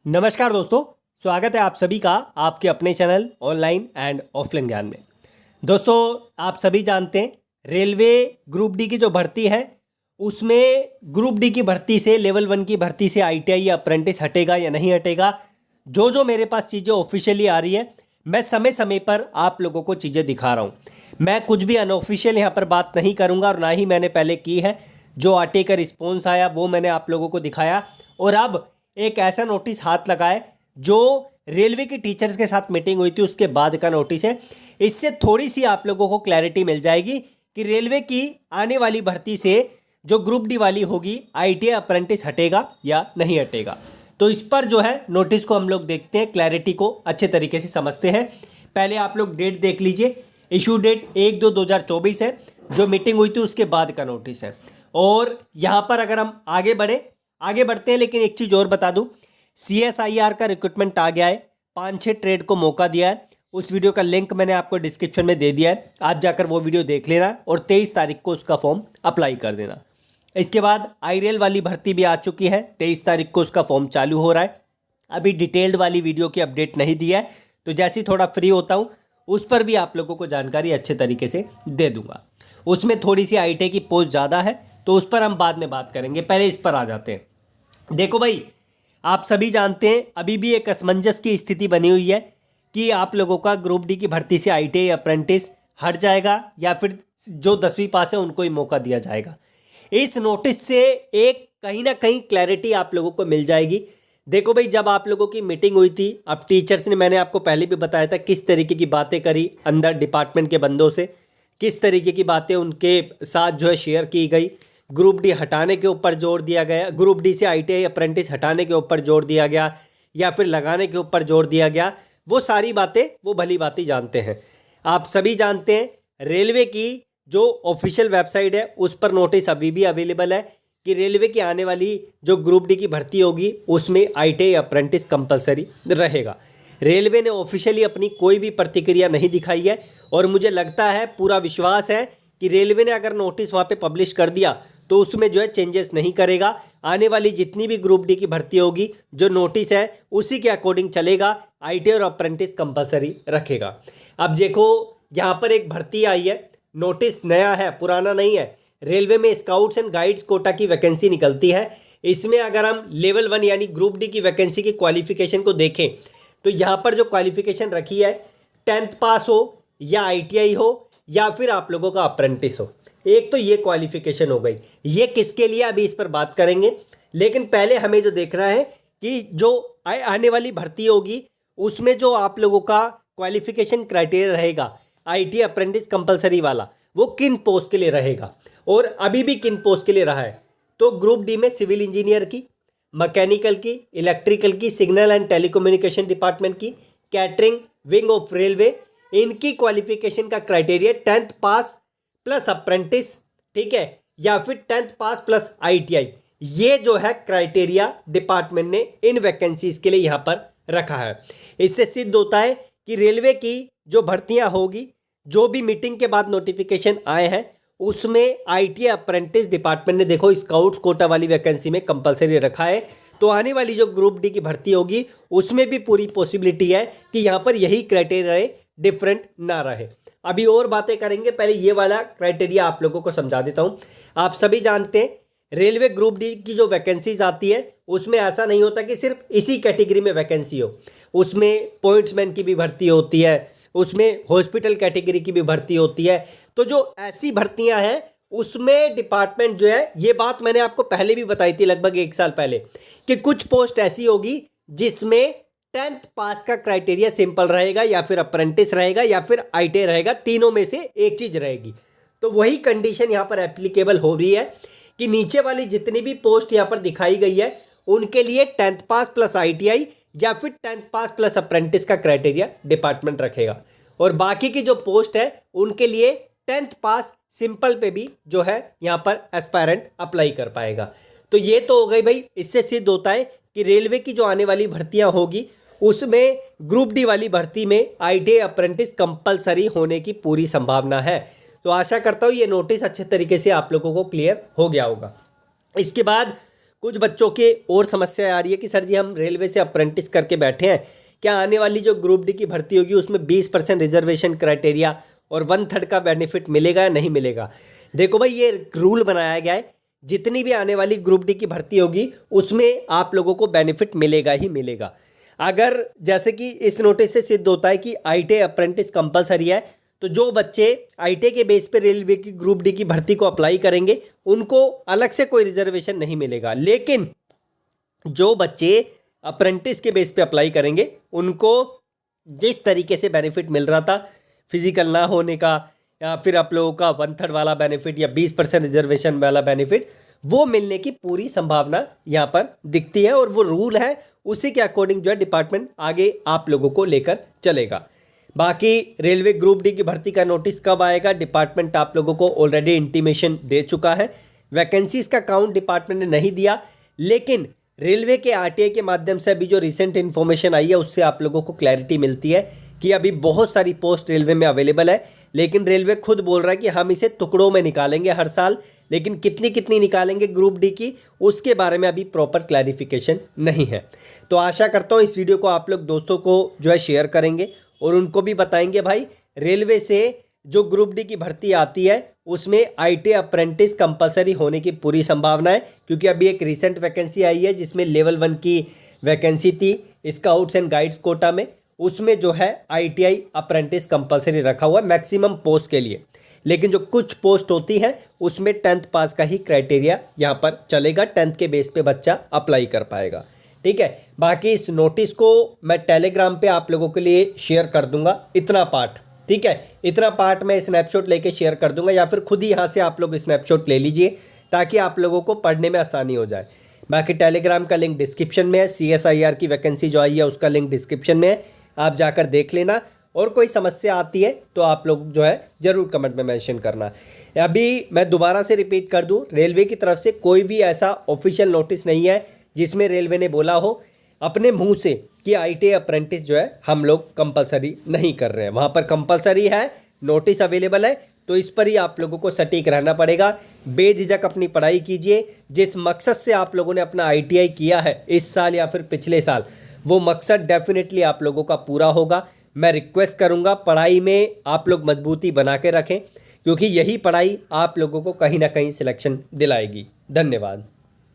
नमस्कार दोस्तों, स्वागत है आप सभी का आपके अपने चैनल ऑनलाइन एंड ऑफलाइन ज्ञान में। दोस्तों, आप सभी जानते हैं रेलवे ग्रुप डी की जो भर्ती है उसमें ग्रुप डी की भर्ती से लेवल 1 की भर्ती से आईटीआई या अप्रेंटिस हटेगा या नहीं हटेगा। जो मेरे पास चीज़ें ऑफिशियली आ रही है मैं समय समय पर आप लोगों को चीज़ें दिखा रहा हूँ। मैं कुछ भी अनऑफिशियल यहाँ पर बात नहीं करूँगा और ना ही मैंने पहले की है। जो आरटीआई का रिस्पॉन्स आया वो मैंने आप लोगों को दिखाया और अब एक ऐसा नोटिस हाथ लगाए जो रेलवे की टीचर्स के साथ मीटिंग हुई थी उसके बाद का नोटिस है। इससे थोड़ी सी आप लोगों को क्लैरिटी मिल जाएगी कि रेलवे की आने वाली भर्ती से जो ग्रुप डी वाली होगी आईटीआई अप्रेंटिस हटेगा या नहीं हटेगा। तो इस पर जो है नोटिस को हम लोग देखते हैं, क्लैरिटी को अच्छे तरीके से समझते हैं। पहले आप लोग डेट देख लीजिए, इशू डेट 1/2/2024 है। जो मीटिंग हुई थी उसके बाद का नोटिस है। और यहाँ पर अगर हम आगे बढ़ते हैं, लेकिन एक चीज़ और बता दूं, CSIR का रिक्रूटमेंट आ गया है। 5-6 ट्रेड को मौका दिया है। उस वीडियो का लिंक मैंने आपको डिस्क्रिप्शन में दे दिया है, आप जाकर वो वीडियो देख लेना और 23 तारीख को उसका फॉर्म अप्लाई कर देना। इसके बाद आईरेल वाली भर्ती भी आ चुकी है, 23 तारीख को उसका फॉर्म चालू हो रहा है। अभी डिटेल्ड वाली वीडियो की अपडेट नहीं दी है, तो जैसे ही थोड़ा फ्री होता हूँ उस पर भी आप लोगों को जानकारी अच्छे तरीके से दे दूंगा। उसमें थोड़ी सी आईटीआई की पोस्ट ज़्यादा है तो उस पर हम बाद में बात करेंगे, पहले इस पर आ जाते हैं। देखो भाई, आप सभी जानते हैं अभी भी एक असमंजस की स्थिति बनी हुई है कि आप लोगों का ग्रुप डी की भर्ती से आईटीआई अप्रेंटिस हट जाएगा या फिर जो 10वीं पास है उनको ही मौका दिया जाएगा। इस नोटिस से एक कहीं ना कहीं क्लैरिटी आप लोगों को मिल जाएगी। देखो भाई, जब आप लोगों की मीटिंग हुई थी, अब टीचर्स ने, मैंने आपको पहले भी बताया था किस तरीके की बातें करी अंदर डिपार्टमेंट के बंदों से, किस तरीके की बातें उनके साथ जो है शेयर की गई। ग्रुप डी हटाने के ऊपर जोर दिया गया, ग्रुप डी से आईटीआई अप्रेंटिस हटाने के ऊपर जोर दिया गया या फिर लगाने के ऊपर जोर दिया गया। वो सारी बातें वो भली बातें जानते हैं। आप सभी जानते हैं रेलवे की जो ऑफिशियल वेबसाइट है उस पर नोटिस अभी भी अवेलेबल है कि रेलवे की आने वाली जो ग्रुप डी की भर्ती होगी उसमें आईटीआई अप्रेंटिस कंपलसरी रहेगा। रेलवे ने ऑफिशियली अपनी कोई भी प्रतिक्रिया नहीं दिखाई है और मुझे लगता है, पूरा विश्वास है कि रेलवे ने अगर नोटिस वहाँ पे पब्लिश कर दिया तो उसमें जो है चेंजेस नहीं करेगा। आने वाली जितनी भी ग्रुप डी की भर्ती होगी जो नोटिस है उसी के अकॉर्डिंग चलेगा, आईटीआई और अप्रेंटिस कंपलसरी रखेगा। अब देखो, यहाँ पर एक भर्ती आई है, नोटिस नया है, पुराना नहीं है। रेलवे में स्काउट्स एंड गाइड्स कोटा की वैकेंसी निकलती है। इसमें अगर हम लेवल 1 यानी ग्रुप डी की वैकेंसी की क्वालिफिकेशन को देखें तो यहाँ पर जो क्वालिफिकेशन रखी है 10th पास हो या आईटीआई हो या फिर आप लोगों का अप्रेंटिस हो। एक तो ये क्वालिफिकेशन हो गई। ये किसके लिए, अभी इस पर बात करेंगे, लेकिन पहले हमें जो देखना है कि जो आने वाली भर्ती होगी उसमें जो आप लोगों का क्वालिफिकेशन क्राइटेरिया रहेगा आईटीआई अप्रेंटिस कंपलसरी वाला, वो किन पोस्ट के लिए रहेगा और अभी भी किन पोस्ट के लिए रहा है। तो ग्रुप डी में सिविल इंजीनियर की, मैकेनिकल की, इलेक्ट्रिकल की, सिग्नल एंड टेलीकम्युनिकेशन डिपार्टमेंट की, कैटरिंग, विंग ऑफ रेलवे, इनकी क्वालिफिकेशन का क्राइटेरिया 10th पास प्लस अप्रेंटिस, ठीक है, या फिर 10th पास प्लस आईटीआई। ये जो है क्राइटेरिया डिपार्टमेंट ने इन वैकेंसीज के लिए यहाँ पर रखा है। इससे सिद्ध होता है कि रेलवे की जो भर्तियाँ होगी, जो भी मीटिंग के बाद नोटिफिकेशन आए हैं उसमें आईटीआई अप्रेंटिस डिपार्टमेंट ने, देखो, स्काउट्स कोटा वाली वैकेंसी में कंपलसरी रखा है। तो आने वाली जो ग्रुप डी की भर्ती होगी उसमें भी पूरी पॉसिबिलिटी है कि यहाँ पर यही क्राइटेरिया रहे, डिफरेंट ना रहे। अभी और बातें करेंगे, पहले ये वाला क्राइटेरिया आप लोगों को समझा देता हूँ। आप सभी जानते हैं रेलवे ग्रुप डी की जो वैकेंसीज आती है उसमें ऐसा नहीं होता कि सिर्फ इसी कैटेगरी में वैकेंसी हो, उसमें पॉइंट्समैन की भी भर्ती होती है, उसमें हॉस्पिटल कैटेगरी की भी भर्ती होती है। तो जो ऐसी भर्तियां हैं उसमें डिपार्टमेंट जो है, ये बात मैंने आपको पहले भी बताई थी लगभग 1 साल पहले, कि कुछ पोस्ट ऐसी होगी जिसमें 10th पास का क्राइटेरिया सिंपल रहेगा या फिर अप्रेंटिस रहेगा या फिर आईटीआई रहेगा, तीनों में से एक चीज रहेगी। तो वही कंडीशन यहाँ पर एप्लीकेबल हो रही है कि नीचे वाली जितनी भी पोस्ट यहाँ पर दिखाई गई है उनके लिए 10th पास प्लस आईटीआई या फिर 10th पास प्लस अप्रेंटिस का क्राइटेरिया डिपार्टमेंट रखेगा और बाकी की जो पोस्ट है उनके लिए 10th पास सिंपल पे भी जो है यहाँ पर एस्पायरेंट अप्लाई कर पाएगा। तो ये तो हो गई भाई। इससे सिद्ध होता है कि रेलवे की जो आने वाली भर्तियाँ होगी उसमें ग्रुप डी वाली भर्ती में आईटीआई अप्रेंटिस कंपलसरी होने की पूरी संभावना है। तो आशा करता हूँ ये नोटिस अच्छे तरीके से आप लोगों को क्लियर हो गया होगा। इसके बाद कुछ बच्चों के और समस्या आ रही है कि सर जी हम रेलवे से अप्रेंटिस करके बैठे हैं, क्या आने वाली जो ग्रुप डी की भर्ती होगी उसमें 20% रिजर्वेशन क्राइटेरिया और 1/3 का बेनिफिट मिलेगा या नहीं मिलेगा। देखो भाई, ये रूल बनाया गया है, जितनी भी आने वाली ग्रुप डी की भर्ती होगी उसमें आप लोगों को बेनिफिट मिलेगा ही मिलेगा। अगर जैसे कि इस नोटिस से सिद्ध होता है कि ITA अप्रेंटिस कंपलसरी है, तो जो बच्चे ITA के बेस पे रेलवे की ग्रुप डी की भर्ती को अप्लाई करेंगे उनको अलग से कोई रिजर्वेशन नहीं मिलेगा। लेकिन जो बच्चे अप्रेंटिस के बेस पे अप्लाई करेंगे उनको जिस तरीके से बेनिफिट मिल रहा था फिजिकल ना होने का, या फिर आप लोगों का 1/3 वाला बेनिफिट या 20% रिजर्वेशन वाला बेनिफिट, वो मिलने की पूरी संभावना यहाँ पर दिखती है। और वो रूल है, उसी के अकॉर्डिंग जो है डिपार्टमेंट आगे आप लोगों को लेकर चलेगा। बाकी रेलवे ग्रुप डी की भर्ती का नोटिस कब आएगा, डिपार्टमेंट आप लोगों को ऑलरेडी इंटीमेशन दे चुका है। वैकेंसीज का काउंट डिपार्टमेंट ने नहीं दिया, लेकिन रेलवे के RTA के माध्यम से अभी जो रिसेंट इन्फॉर्मेशन आई है उससे आप लोगों को क्लैरिटी मिलती है कि अभी बहुत सारी पोस्ट रेलवे में अवेलेबल है, लेकिन रेलवे खुद बोल रहा है कि हम इसे टुकड़ों में निकालेंगे हर साल, लेकिन कितनी कितनी निकालेंगे ग्रुप डी की उसके बारे में अभी प्रॉपर क्लैरिफिकेशन नहीं है। तो आशा करता हूँ इस वीडियो को आप लोग दोस्तों को जो है शेयर करेंगे और उनको भी बताएंगे भाई रेलवे से जो ग्रुप डी की भर्ती आती है उसमें ITA अप्रेंटिस कंपलसरी होने की पूरी संभावना है, क्योंकि अभी एक रिसेंट वैकेंसी आई है जिसमें लेवल 1 की वैकेंसी थी स्काउट्स एंड गाइड्स कोटा में, उसमें जो है ITI अप्रेंटिस कंपलसरी रखा हुआ है मैक्सिमम पोस्ट के लिए। लेकिन जो कुछ पोस्ट होती है उसमें 10th पास का ही क्राइटेरिया यहाँ पर चलेगा, 10th के बेस पे बच्चा अप्लाई कर पाएगा। ठीक है, बाकी इस नोटिस को मैं टेलीग्राम पे आप लोगों के लिए शेयर कर दूंगा, इतना पार्ट। ठीक है, इतना पार्ट मैं स्नैपशॉट लेके शेयर कर दूंगा, या फिर खुद ही यहाँ से आप लोग स्नैपशॉट ले लीजिए ताकि आप लोगों को पढ़ने में आसानी हो जाए। बाकी टेलीग्राम का लिंक डिस्क्रिप्शन में है, CSIR की वैकेंसी जो आई है उसका लिंक डिस्क्रिप्शन में है, आप जाकर देख लेना। और कोई समस्या आती है तो आप लोग जो है ज़रूर कमेंट में मेंशन करना। अभी मैं दोबारा से रिपीट कर दूं, रेलवे की तरफ से कोई भी ऐसा ऑफिशियल नोटिस नहीं है जिसमें रेलवे ने बोला हो अपने मुंह से कि ITA अप्रेंटिस जो है हम लोग कंपलसरी नहीं कर रहे हैं। वहाँ पर कंपलसरी है, नोटिस अवेलेबल है, तो इस पर ही आप लोगों को सटीक रहना पड़ेगा। बेझिझक अपनी पढ़ाई कीजिए, जिस मकसद से आप लोगों ने अपना ITI किया है इस साल या फिर पिछले साल, वो मकसद डेफिनेटली आप लोगों का पूरा होगा। मैं रिक्वेस्ट करूंगा पढ़ाई में आप लोग मजबूती बना के रखें, क्योंकि यही पढ़ाई आप लोगों को कहीं ना कहीं सिलेक्शन दिलाएगी। धन्यवाद।